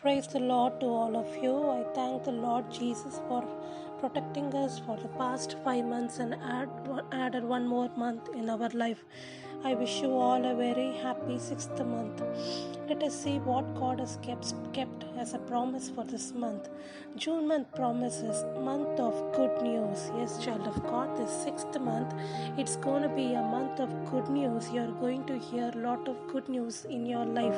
Praise the Lord to all of you. I thank the Lord Jesus for protecting us for the past 5 months and added one more month in our life. I wish you all a very happy 6th month. Let us see what God has kept as a promise for this month. June month promises month of good news. Yes, child of God, this 6th month, it's going to be a month of good news. You are going to hear a lot of good news in your life.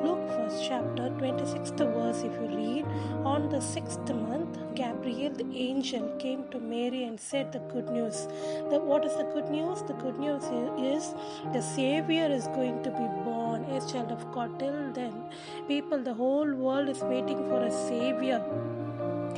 Luke 1st chapter 26th verse, if you read, on the 6th month, Gabriel the angel came to Mary and said the good news. What is the good news? The good news is the Savior is going to be born. Yes, child of God, till then, the whole world is waiting for a Savior.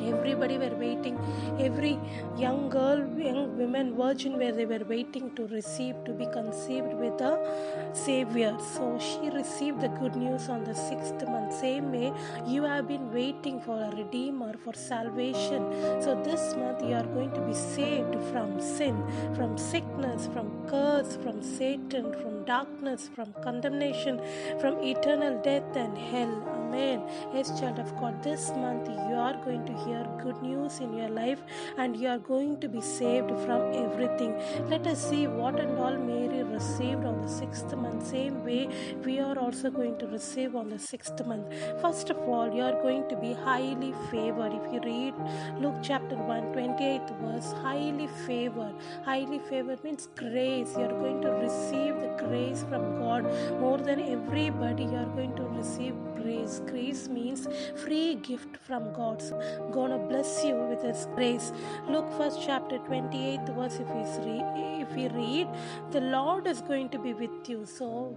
Everybody were waiting. Every young girl, young women, virgin, where they were waiting to be conceived with a Savior. So she received the good news on the 6th month. Same way, you have been waiting for a Redeemer, for salvation. So this month you are going to be saved from sin, from sickness, from curse, from Satan, from darkness, from condemnation, from eternal death and hell. Amen. Yes, child of God, this month you are going to hear good news in your life and you are going to be saved from everything. Let us see what and all Mary received on the 6th month. Same way we are also going to receive on the 6th month. First of all, you are going to be highly favored. If you read Luke chapter 1, 28th verse, highly favored. Highly favored means grace. You are going to receive the grace from God more than everybody. You are going to receive grace. Grace means free gift from God. So gonna bless you with His grace. Luke 1st chapter 28th verse, if we read, the Lord is going to be with you. So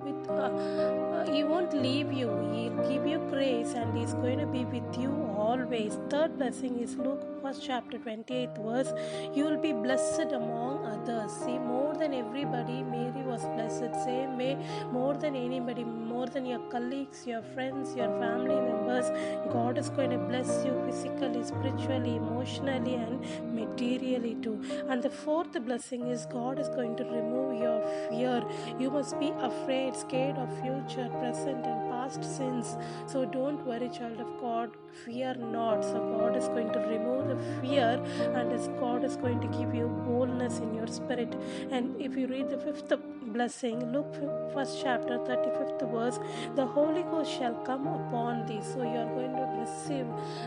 He won't leave you. He'll give you grace and He's going to be with you always. Third blessing is Luke 1st chapter 28th verse. You will be blessed among others. See, more than everybody, Mary was blessed. Same way, more than anybody, more than your colleagues, your friends, your family members, God is going to bless you physically, spiritually, emotionally, and materially too. And the fourth blessing is God is going to remove your fear. You must be afraid, scared of future, present, and past sins. So don't worry, child of God, fear not. So God is going to remove the fear, and God is going to give you boldness in your spirit. And if you read the fifth blessing, Luke 1st chapter 35th verse, the Holy Ghost shall come upon thee. So you are going to receive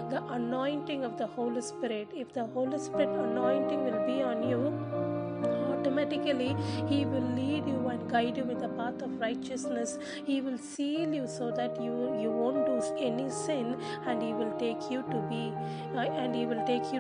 the anointing of the Holy Spirit. If the Holy Spirit anointing will be on you, automatically He will lead you and guide you with the path of righteousness. He will seal you so that you won't do any sin, and He will take you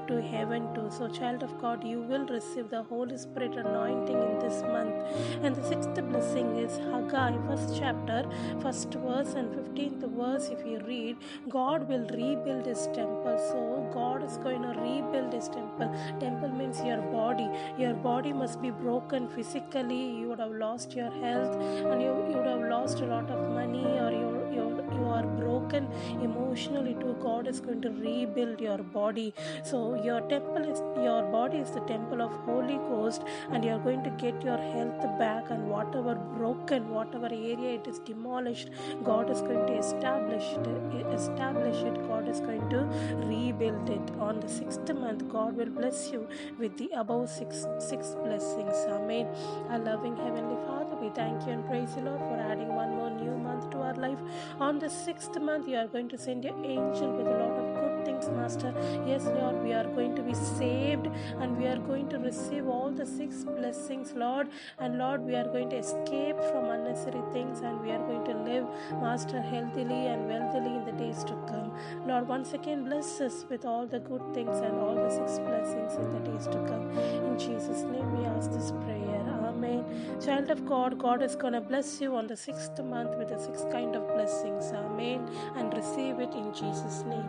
to heaven too. So child of God, you will receive the Holy Spirit anointing in this month. And the sixth blessing is Haggai 1st chapter 1st verse and 15th verse. If you read, God will rebuild His temple. So God is going to rebuild His temple. Temple means your body. Your body must be broken physically. You would have lost your health, and you would have lost a lot of money, or you are broken emotionally too. God is going to rebuild your body. So your body is the temple of Holy Ghost, and you are going to get your health back, and whatever broken, whatever area it is demolished, God is going to establish it. God is going to rebuild it. On the 6th month, God will bless you with the above six blessings. Amen. Our loving Heavenly Father, we thank you and praise you, Lord, for adding one more new month to our life. On the 6th month, you are going to send your angel with a lot of good things, Master. Yes, Lord, we are going to be saved, and we are going to receive all the 6 blessings, Lord. And Lord, we are going to escape from unnecessary things, and we are going to live, Master, healthily and wealthily in the days to come. Lord, once again, bless us with all the good things and all the 6 blessings in the days to come. In Jesus' name we ask this prayer. Amen. Child of God, God is going to bless you on the 6th month with the 6 kind of blessings. Amen. And receive it in Jesus' name.